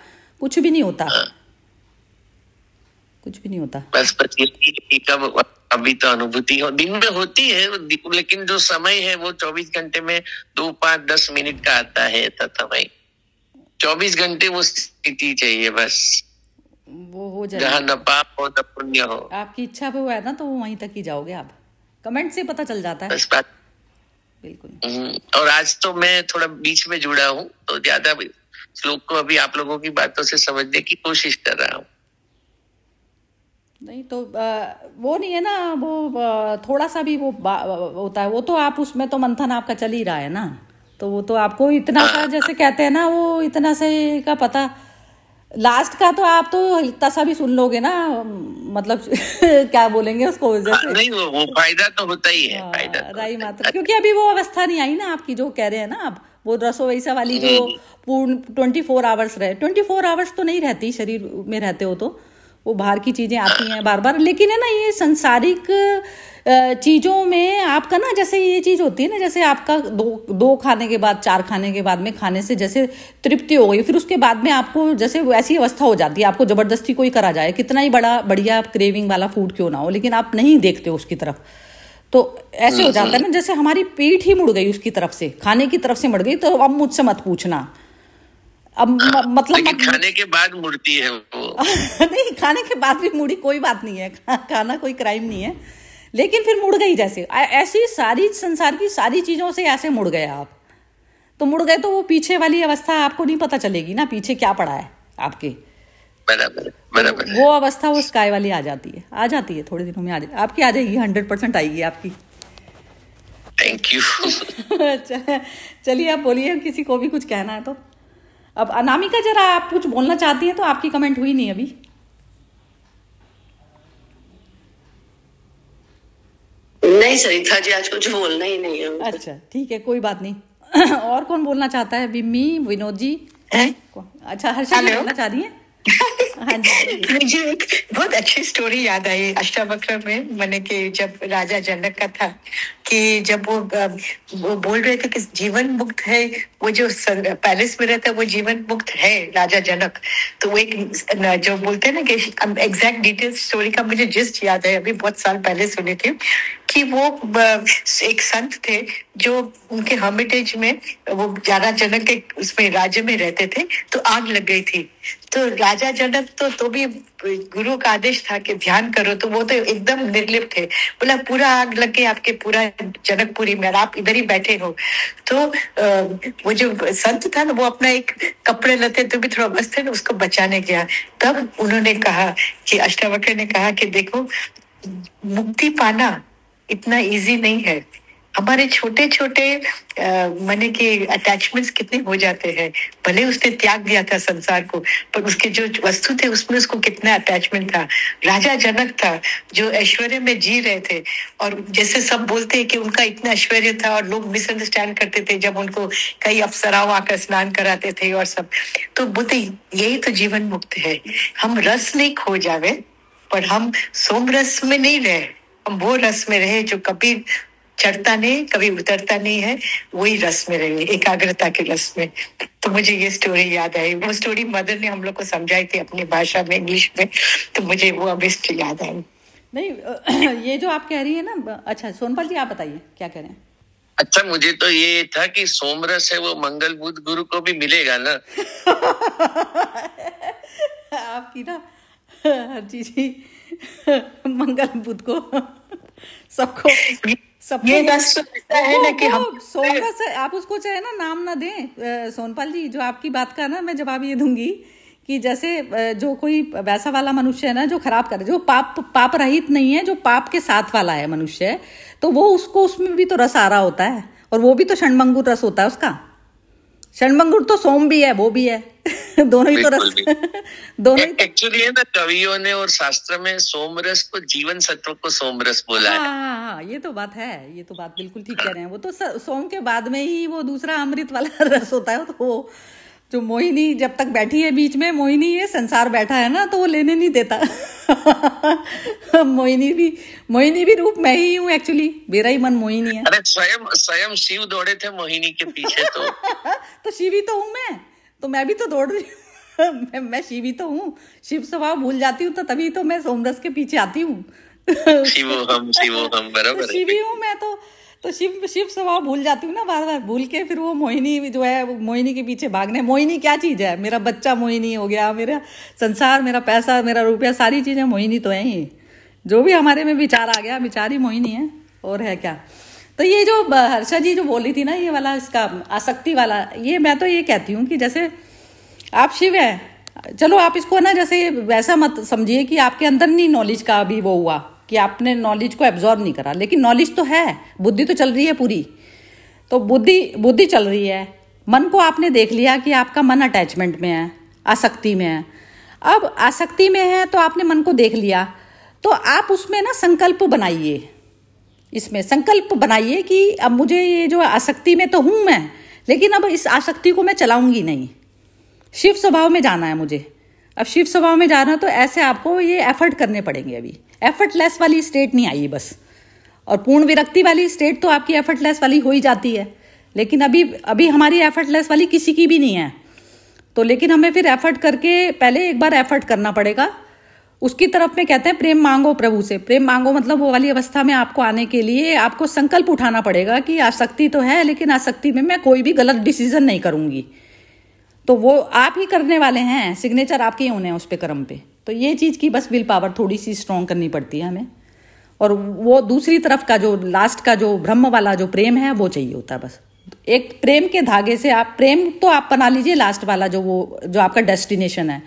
कुछ भी नहीं होता, कुछ भी नहीं होता। बस कब अभी तो अनुभूति हो दिन में होती है, लेकिन जो समय है वो 24 घंटे में 2, 5, 10 मिनट का आता है समय। 24 घंटे वो स्थिति चाहिए बस, वो हो जाए जहाँ न पाप हो न पुण्य हो। आपकी इच्छा पे वो है ना, तो वहीं तक ही जाओगे आप। कमेंट से पता चल जाता है बस बात। बिल्कुल। और आज तो मैं थोड़ा बीच में जुड़ा हूँ, तो ज्यादा श्लोक को अभी आप लोगों की बातों से समझने की कोशिश कर रहा हूँ। नहीं तो वो नहीं है ना, वो थोड़ा सा भी वो होता है, वो तो आप उसमें तो मंथन आपका चल ही रहा है ना, तो वो तो आपको इतना सा जैसे कहते हैं ना, वो इतना से का पता लास्ट का तो आप तो हल्का सा भी सुन लोगे ना, मतलब क्या बोलेंगे उसको, जैसे नहीं वो फायदा तो होता ही है, फायदा राई मात्र, क्योंकि अभी वो अवस्था नहीं आई ना आपकी, जो कह रहे हैं ना आप, वो रसो वैसा वाली जो पूर्ण 24 आवर्स रहे। 24 आवर्स तो नहीं रहती, शरीर में रहते हो तो वो बाहर की चीजें आती हैं बार बार, लेकिन है ना ये संसारिक चीजों में आपका ना, जैसे ये चीज होती है ना, जैसे आपका दो खाने के बाद, 4 खाने के बाद में खाने से जैसे तृप्ति हो गई, फिर उसके बाद में आपको जैसे ऐसी अवस्था हो जाती है, आपको जबरदस्ती कोई करा जाए, कितना ही बढ़िया क्रेविंग वाला फूड क्यों ना हो, लेकिन आप नहीं देखते हो उसकी तरफ, तो ऐसे हो जाता है ना जैसे हमारी पीठ ही मुड़ गई उसकी तरफ से, खाने की तरफ से मुड़ गई। तो अब मुझसे मत पूछना, अब मतलब खाने के बाद मुड़ती है वो नहीं, खाने के बाद भी मुड़ी कोई बात नहीं है, खाना कोई क्राइम नहीं है, लेकिन फिर मुड़ गई जैसे ऐसी सारी संसार की सारी चीजों से ऐसे मुड़ गए आप, तो मुड़ गए तो वो पीछे वाली अवस्था आपको नहीं पता चलेगी ना, पीछे क्या पड़ा है आपके। वो अवस्था वो स्काई वाली आ जाती है थोड़े दिनों में आपकी आ जाएगी, 100% आएगी आपकी। Thank you. चलिए आप बोलिए, किसी को भी कुछ कहना है तो। अब अनामिका जरा आप कुछ बोलना चाहती हैं तो आपकी कमेंट हुई नहीं अभी। नहीं सरिता जी, आज कुछ बोलना ही नहीं है। अच्छा ठीक है, कोई बात नहीं। और कौन बोलना चाहता है? बिम्मी, विनोद जी? अच्छा हर्षा जी बोलना चाह रही है? हाँ जी। मुझे एक बहुत अच्छी स्टोरी याद आई अष्टावक्र में, मैंने कि जब राजा जनक का था कि जब वो बोल रहे थे कि जीवन मुक्त है, वो जो पैलेस में रहता है वो जीवन मुक्त है राजा जनक। तो वो एक जो बोलते हैं ना कि एग्जैक्ट डिटेल स्टोरी का मुझे जिस्ट याद है, अभी बहुत साल पहले सुनी थी कि वो एक संत थे जो उनके हर्मिटेज में वो राजा जनक के उसमें राज्य में रहते थे, तो आग लग गई थी। तो राजा जनक तो भी गुरु का आदेश था कि ध्यान करो, तो वो तो एकदम निर्लिप्त थे। बोला पूरा आग लग के आपके पूरा जनकपुरी में, आप इधर ही बैठे हो। तो वो जो संत था ना, वो अपना एक कपड़े लते तो भी थोड़ा मस्त थे ना, उसको बचाने गया। तब उन्होंने कहा कि अष्टावक्र ने कहा कि देखो, मुक्ति पाना इतना इजी नहीं है। हमारे छोटे छोटे माने कि अटैचमेंट्स कितने हो जाते हैं। भले उसने त्याग दिया था संसार को, पर उसके जो वस्तु थे उसमें उसको कितना अटैचमेंट था। राजा जनक था जो ऐश्वर्य में जी रहे थे, और जैसे सब बोलते हैं कि उनका इतना ऐश्वर्य था और लोग मिसअंडरस्टैंड करते थे जब उनको कई अप्सराओं आकर स्नान कराते थे और सब। तो बोलते यही तो जीवन मुक्त है, हम रस नहीं खो जावे, पर हम सोम रस में नहीं रहे, हम वो रस में रहे जो कभी चढ़ता नहीं कभी उतरता नहीं है, वही रस में रहे, एकाग्रता के रस में। तो मुझे ये स्टोरी याद आई। वो स्टोरी मदर ने हम लोग को समझाई थी अपनी भाषा में, इंग्लिश में, तो मुझे वो अभी याद आई। नहीं ये जो आप कह रही है ना। अच्छा सोनपाल जी आप बताइए क्या कह रहे हैं? अच्छा मुझे तो ये था कि सोमरस है वो मंगल बुध गुरु को भी मिलेगा ना। आपकी ना हर चीज ही मंगल बुध को सबको ये बस है ना कि हम सोमरस, आप उसको चाहे ना नाम ना दें। सोनपाल जी जो आपकी बात का ना मैं जवाब ये दूंगी कि जैसे जो कोई वैसा वाला मनुष्य है ना जो खराब करे, जो पाप रहित नहीं है, जो पाप के साथ वाला है मनुष्य, तो वो उसको उसमें भी तो रस आ रहा होता है, और वो भी तो षण्मंगुर रस होता है उसका। षण्मंगुर तो सोम भी है, वो भी है। दोनों ही तो रस दोनों ही एक्चुअली है ना, कवियों ने और शास्त्र में सोमरस को जीवन सत्व को सोमरस बोला है। हाँ, ये तो बात है, ये तो बात बिल्कुल ठीक कह रहे हैं। वो तो सोम के बाद में ही वो दूसरा अमृत वाला रस होता है। तो वो जो मोहिनी जब तक बैठी है बीच में, मोहिनी ये संसार बैठा है ना, तो वो लेने नहीं देता। मोहिनी भी रूप मैं ही हूँ एक्चुअली, मेरा ही मन मोहिनी है। अरे स्वयं शिव दौड़े थे मोहिनी के पीछे। तो शिव ही तो हूँ मैं, तो मैं भी तो दौड़ रही हूँ। मैं शिव ही तो हूँ, शिव स्वभाव भूल जाती हूँ तो तभी तो मैं सोमरस के पीछे आती हूँ। शिवोहम बराबर शिव ही हूँ मैं तो शिव स्वभाव भूल जाती हूँ ना, बार बार भूल के फिर वो मोहिनी जो है वो मोहिनी के पीछे भागने। मोहिनी क्या चीज है? मेरा बच्चा मोहिनी हो गया, मेरा संसार, मेरा पैसा, मेरा रुपया, सारी चीजें मोहिनी तो है ही। जो भी हमारे में विचार आ गया, विचार ही मोहिनी है, और है क्या। तो ये जो हर्षा जी जो बोल रही थी ना, ये वाला इसका आसक्ति वाला, ये मैं तो ये कहती हूँ कि जैसे आप शिव है, चलो आप इसको ना जैसे वैसा मत समझिए कि आपके अंदर नहीं नॉलेज का अभी वो हुआ कि आपने नॉलेज को एब्जॉर्ब नहीं करा, लेकिन नॉलेज तो है, बुद्धि तो चल रही है पूरी। तो बुद्धि चल रही है, मन को आपने देख लिया कि आपका मन अटैचमेंट में है, आसक्ति में है। अब आसक्ति में है तो आपने मन को देख लिया, तो आप उसमें ना संकल्प बनाइए, इसमें संकल्प बनाइए कि अब मुझे ये जो आसक्ति में तो हूं मैं, लेकिन अब इस आसक्ति को मैं चलाऊंगी नहीं, शिव स्वभाव में जाना है मुझे। अब शिव स्वभाव में जाना है तो ऐसे आपको ये एफर्ट करने पड़ेंगे। अभी एफर्टलेस वाली स्टेट नहीं आई बस, और पूर्ण विरक्ति वाली स्टेट तो आपकी एफर्टलेस वाली हो ही जाती है, लेकिन अभी हमारी एफर्टलेस वाली किसी की भी नहीं है। तो लेकिन हमें फिर एफर्ट करके पहले एक बार एफर्ट करना पड़ेगा उसकी तरफ में। कहते हैं प्रेम मांगो प्रभु से। प्रेम मांगो मतलब वो वाली अवस्था में आपको आने के लिए आपको संकल्प उठाना पड़ेगा कि आसक्ति तो है, लेकिन आसक्ति में मैं कोई भी गलत डिसीजन नहीं करूंगी। तो वो आप ही करने वाले हैं, सिग्नेचर आपके ही होने हैं उस पे, कर्म पे। तो ये चीज की बस विल पावर थोड़ी सी स्ट्रॉन्ग करनी पड़ती है हमें। और वो दूसरी तरफ का जो लास्ट का जो ब्रह्म वाला जो प्रेम है वो चाहिए होता है। बस एक प्रेम के धागे से आप प्रेम तो आप बना लीजिए, लास्ट वाला जो आपका डेस्टिनेशन है,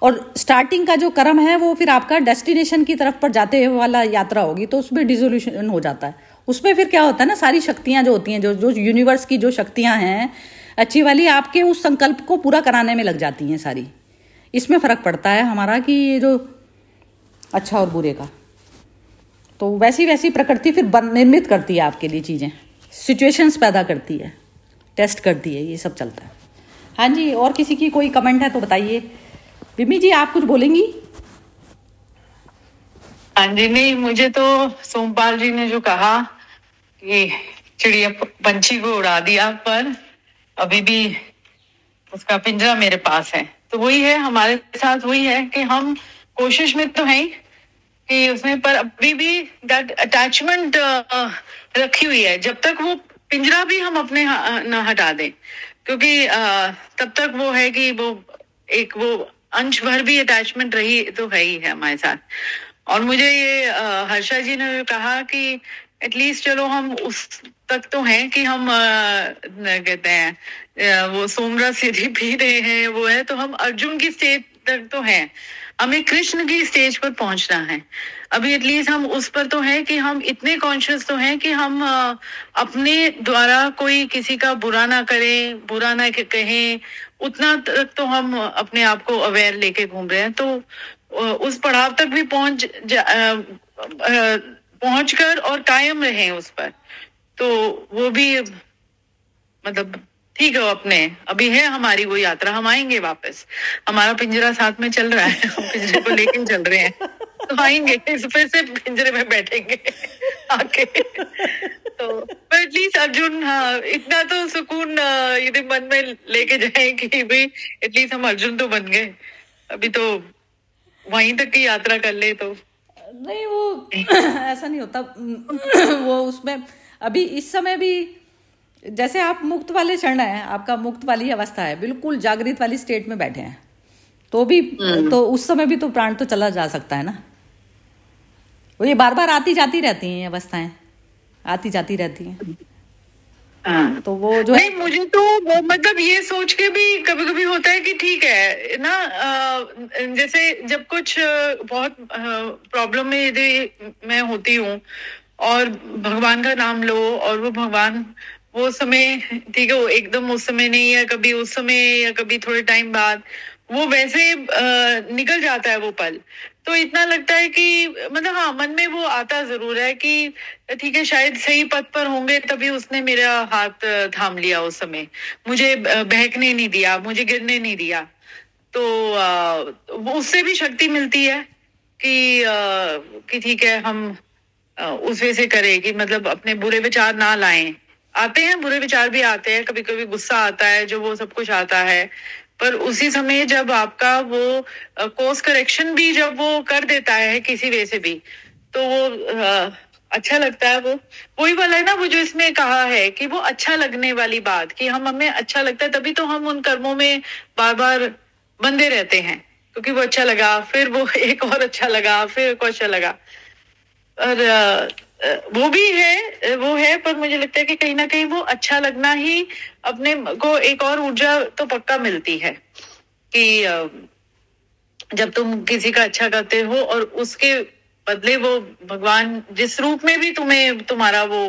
और स्टार्टिंग का जो कर्म है वो फिर आपका डेस्टिनेशन की तरफ पर जाते हुए वाला यात्रा होगी, तो उसमें डिसोल्यूशन हो जाता है। उसमें फिर क्या होता है ना, सारी शक्तियां जो होती हैं, जो जो यूनिवर्स की जो शक्तियां हैं अच्छी वाली, आपके उस संकल्प को पूरा कराने में लग जाती हैं सारी। इसमें फर्क पड़ता है हमारा कि ये जो अच्छा और बुरे का, तो वैसी वैसी प्रकृति फिर निर्मित करती है आपके लिए चीज़ें, सिचुएशंस पैदा करती है, टेस्ट करती है, ये सब चलता है। हाँ जी, और किसी की कोई कमेंट है तो बताइए। बिमी जी आप कुछ बोलेंगी? हाँ जी, नहीं, मुझे तो सोमपाल जी ने जो कहा कि चिड़िया पंछी को उड़ा दिया, पर अभी भी उसका पिंजरा मेरे पास है। तो वही है हमारे साथ, वही है कि हम कोशिश में तो हैं कि उसमें, पर अभी भी दैट अटैचमेंट रखी हुई है। जब तक वो पिंजरा भी हम अपने ना हटा दें, क्योंकि तब तक वो है कि वो एक वो अंश भर भी अटैचमेंट रही तो है ही है हमारे साथ। और मुझे ये हर्षा जी ने कहा कि एटलीस्ट चलो हम उस तक तो हैं कि हम कहते हैं वो सोमरस यदि पी रहे हैं वो है, तो हम अर्जुन की स्टेज तक तो हैं, हमें कृष्ण की स्टेज पर पहुंचना है। अभी एटलीस्ट हम उस पर तो हैं कि हम इतने कॉन्शियस तो हैं कि हम अपने द्वारा कोई किसी का बुरा ना करें, बुरा ना कहें, उतना तक तो हम अपने आप को अवेयर लेके घूम रहे हैं। तो उस पड़ाव तक भी पहुंचकर और कायम रहें उस पर, तो वो भी मतलब ठीक है। अपने अभी है हमारी वो यात्रा, हम आएंगे वापस, हमारा पिंजरा साथ में चल रहा है, हम पिंजरे को लेके चल रहे हैं, तो आएंगे फिर से पिंजरे में बैठेंगे आके। तो पर एटलीस्ट अर्जुन, हाँ, इतना तो सुकून यदि मन में लेके जाए कि भाई एटलीस्ट हम अर्जुन तो बन गए, अभी तो वहीं तक की यात्रा कर ले। तो नहीं, वो ऐसा नहीं होता वो उसमें अभी इस समय भी जैसे आप मुक्त वाले चरण है, आपका मुक्त वाली अवस्था है, बिल्कुल जागृत वाली स्टेट में बैठे हैं, तो भी तो उस समय भी तो प्राण तो चला जा सकता है ना। वो ये बार बार आती जाती रहती हैं अवस्थाएं, आती जाती रहती हैं। तो वो जो नहीं, मुझे तो वो मतलब ये सोच के भी कभी कभी होता है कि ठीक है ना, जैसे जब कुछ बहुत प्रॉब्लम में यदि मैं होती हूँ और भगवान का नाम लो, और वो भगवान वो समय, ठीक है, वो एकदम उस समय नहीं है, कभी उस समय या कभी थोड़े टाइम बाद वो वैसे निकल जाता है वो पल। तो इतना लगता है कि मतलब हाँ, मन में वो आता जरूर है कि ठीक है, शायद सही पथ पर होंगे, तभी उसने मेरा हाथ थाम लिया उस समय, मुझे बहकने नहीं दिया, मुझे गिरने नहीं दिया। तो वो उससे भी शक्ति मिलती है कि ठीक है, हम उस वे से करें कि मतलब अपने बुरे विचार ना लाएं। आते हैं बुरे विचार भी आते हैं, कभी कभी गुस्सा आता है, जो वो सब कुछ आता है, पर उसी समय जब आपका वो कोर्स करेक्शन भी जब वो कर देता है किसी वे से भी, तो वो अच्छा लगता है। वो वही वाला है ना, वो जो इसमें कहा है कि वो अच्छा लगने वाली बात, कि हमें अच्छा लगता है, तभी तो हम उन कर्मों में बार बार बंधे रहते हैं, क्योंकि वो अच्छा लगा, फिर वो एक और अच्छा लगा, फिर एक और अच्छा लगा। और वो भी है, वो है, पर मुझे लगता है कि कहीं ना कहीं वो अच्छा लगना ही अपने को एक और ऊर्जा तो पक्का मिलती है कि जब तुम किसी का अच्छा करते हो और उसके बदले वो भगवान जिस रूप में भी तुम्हें तुम्हारा वो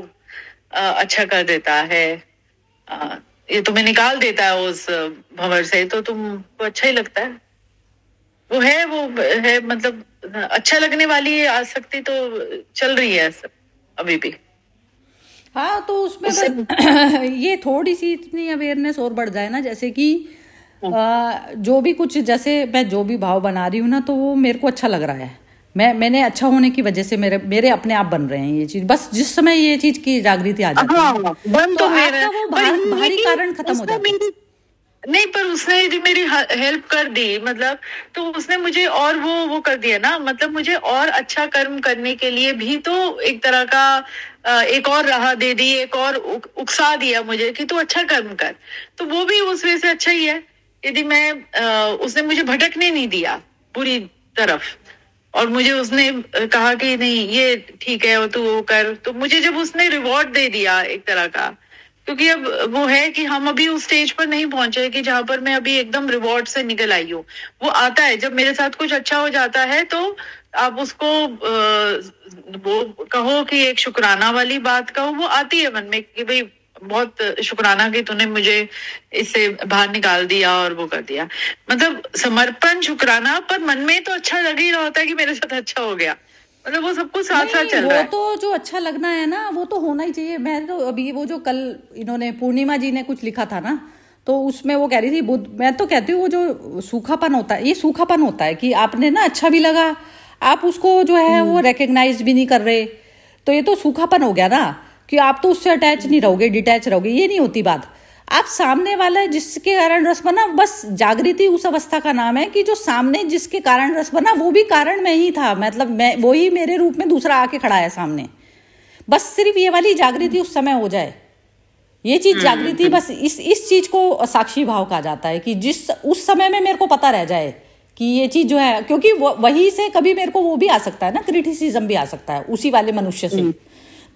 अच्छा कर देता है, ये तुम्हें निकाल देता है उस भंवर से, तो तुमको अच्छा ही लगता है। वो है मतलब अच्छा लगने वाली आसक्ति तो चल रही है अभी भी। हाँ, तो उसमें ये थोड़ी सी इतनी अवेयरनेस और बढ़ जाए ना, जैसे कि जो भी कुछ, जैसे मैं जो भी भाव बना रही हूँ ना, तो वो मेरे को अच्छा लग रहा है, मैंने अच्छा होने की वजह से मेरे अपने आप बन रहे हैं ये चीज। बस जिस समय ये चीज की जागृति आ जाती है, तो आपका वो बाहरी कारण खत्म हो जाता है। नहीं, पर उसने जो मेरी हेल्प कर दी, मतलब तो उसने मुझे और वो कर दिया ना, मतलब मुझे और अच्छा कर्म करने के लिए भी तो एक तरह का एक और राह दे दी, एक और उकसा दिया मुझे कि तू अच्छा कर्म कर। तो वो भी उस वजह से अच्छा ही है, यदि मैं उसने मुझे भटकने नहीं दिया बुरी तरफ, और मुझे उसने कहा कि नहीं ये ठीक है, तू वो कर। तो मुझे जब उसने रिवॉर्ड दे दिया एक तरह का, क्योंकि अब वो है कि हम अभी उस स्टेज पर नहीं पहुंचे कि जहां पर मैं अभी एकदम रिवॉर्ड से निकल आई हूँ। वो आता है जब मेरे साथ कुछ अच्छा हो जाता है, तो आप उसको वो कहो कि एक शुक्राना वाली बात कहो, वो आती है मन में कि भाई बहुत शुक्राना कि तूने मुझे इससे बाहर निकाल दिया और वो कर दिया। मतलब समर्पण, शुक्राना, पर मन में तो अच्छा लग ही रहा होता है कि मेरे साथ अच्छा हो गया। मतलब वो सब कुछ साथ साथ चल रहा है। वो तो जो अच्छा लगना है ना, वो तो होना ही चाहिए। मैं तो अभी वो जो कल इन्होंने पूर्णिमा जी ने कुछ लिखा था ना, तो उसमें वो कह रही थी बुद्ध, मैं तो कहती हूँ वो जो सूखापन होता है, ये सूखापन होता है कि आपने ना अच्छा भी लगा, आप उसको जो है वो रिकग्नाइज भी नहीं कर रहे, तो ये तो सूखापन हो गया ना कि आप तो उससे अटैच नहीं रहोगे, डिटैच रहोगे। ये नहीं होती बात। आप सामने वाला जिसके कारण रस बना, बस जागृति उस अवस्था का नाम है कि जो सामने जिसके कारण रस बना वो भी कारण में ही था, मतलब मैं वही मेरे रूप में दूसरा आके खड़ा है सामने। बस सिर्फ ये वाली जागृति उस समय हो जाए, ये चीज जागृति, बस इस चीज को साक्षी भाव कहा जाता है कि जिस उस समय में मेरे को पता रह जाए कि ये चीज जो है, क्योंकि वही से कभी मेरे को वो भी आ सकता है ना, क्रिटिसिज्म भी आ सकता है उसी वाले मनुष्य से,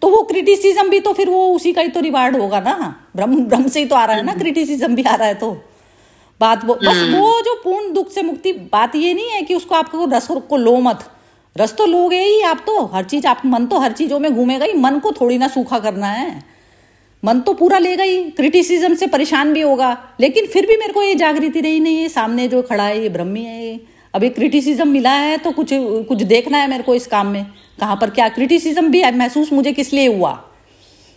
तो वो क्रिटिसिज्म भी तो फिर वो उसी का ही तो रिवार्ड होगा ना। ब्रह्म से ही तो आ रहा है ना, क्रिटिसिज्म भी आ रहा है। तो बात वो बस वो जो पूर्ण दुख से मुक्ति, बात ये नहीं है कि उसको आपको रस को लो मत, रस तो लोगे ही आप, तो हर चीज आप, मन तो हर चीजों में घूमेगा ही, मन को थोड़ी ना सूखा करना है, मन तो पूरा लेगा ही, क्रिटिसिज्म से परेशान भी होगा, लेकिन फिर भी मेरे को ये जागृति रही नहीं है, सामने जो खड़ा है ये ब्रह्मी है। अभी क्रिटिसिज्म मिला है तो कुछ देखना है मेरे को इस काम में, कहाँ पर क्या क्रिटिसिज्म भी महसूस मुझे किस लिए हुआ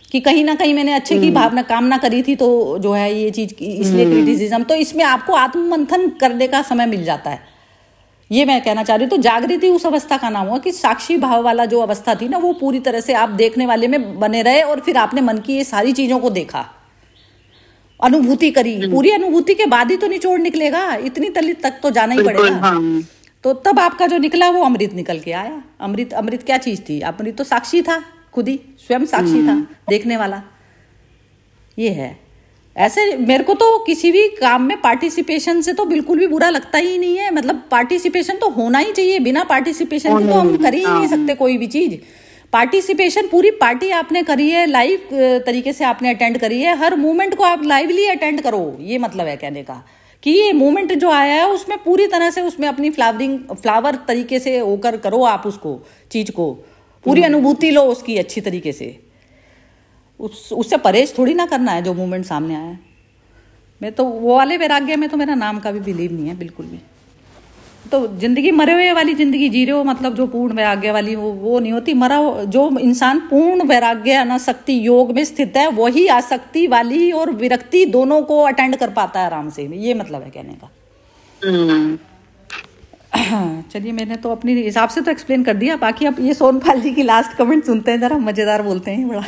कि कहीं ना कहीं मैंने अच्छे की भावना कामना करी थी, तो जो है ये चीज इसलिए क्रिटिसिज्म। तो इसमें आपको आत्ममंथन करने का समय मिल जाता है, ये मैं कहना चाह रही हूँ। तो जागृति उस अवस्था का नाम हुआ कि साक्षी भाव वाला जो अवस्था थी ना, वो पूरी तरह से आप देखने वाले में बने रहे और फिर आपने मन की ये सारी चीजों को देखा, अनुभूति करी। पूरी अनुभूति के बाद ही तो निचोड़ निकलेगा, इतनी तली तक तो जाना ही पड़ेगा। तो तब आपका जो निकला वो अमृत निकल के आया। अमृत क्या चीज थी? अमृत तो साक्षी था, खुद ही स्वयं साक्षी था, देखने वाला। ये है। ऐसे मेरे को तो किसी भी काम में पार्टिसिपेशन से तो बिल्कुल भी बुरा लगता ही नहीं है। मतलब पार्टिसिपेशन तो होना ही चाहिए, बिना पार्टिसिपेशन के तो हम कर ही नहीं सकते कोई भी चीज। पार्टिसिपेशन, पूरी पार्टी आपने करी है, लाइव तरीके से आपने अटेंड करी है, हर मूवमेंट को आप लाइवली अटेंड करो, ये मतलब है कहने का कि ये मूवमेंट जो आया है उसमें पूरी तरह से उसमें अपनी फ्लावर तरीके से होकर करो आप उसको, चीज को पूरी अनुभूति लो उसकी अच्छी तरीके से। उससे परहेज थोड़ी ना करना है जो मूवमेंट सामने आया है। मैं तो वो वाले वैराग्य में तो मेरा नाम का भी बिलीव नहीं है बिल्कुल भी। तो जिंदगी मरे हुए वाली जिंदगी जी रहे हो, मतलब जो पूर्ण वैराग्य वाली वो नहीं होती। मरा जो इंसान पूर्ण वैराग्य अनासक्ति योग में स्थित है, वही आसक्ति वाली और विरक्ति दोनों को अटेंड कर पाता है आराम से, ये मतलब है कहने का। चलिए, मैंने तो अपने हिसाब से तो एक्सप्लेन कर दिया। बाकी अब ये सोनपाल जी की लास्ट कमेंट सुनते हैं, जरा मजेदार बोलते हैं बड़ा।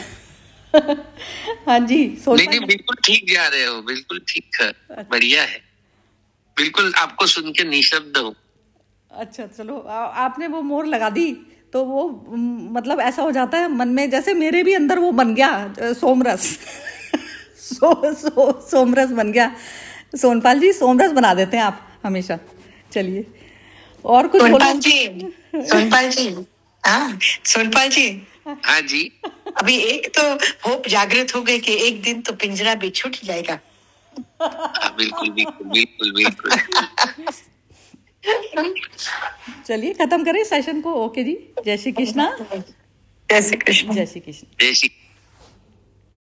हाँ जी सोनपाल। नहीं, बिल्कुल ठीक जा रहे हो, बिल्कुल ठीक है, बढ़िया है, बिल्कुल आपको सुन के निशब्द हो। अच्छा चलो, आपने वो मोहर लगा दी तो वो मतलब ऐसा हो जाता है मन में, जैसे मेरे भी अंदर वो बन गया सोमरस। सोमरस बन गया। सोनपाल जी सोमरस बना देते हैं आप हमेशा। चलिए और कुछ सोनपाल जी हाँ सोनपाल जी हाँ जी। अभी एक तो होप जागृत हो गई कि एक दिन तो पिंजरा भी छूट जाएगा। बिल्कुल बिल्कुल बिल्कुल बिल्कुल। चलिए खत्म करें सेशन को। ओके जी, जय श्री कृष्णा। जय श्री कृष्ण। जय श्री कृष्ण। जय श्री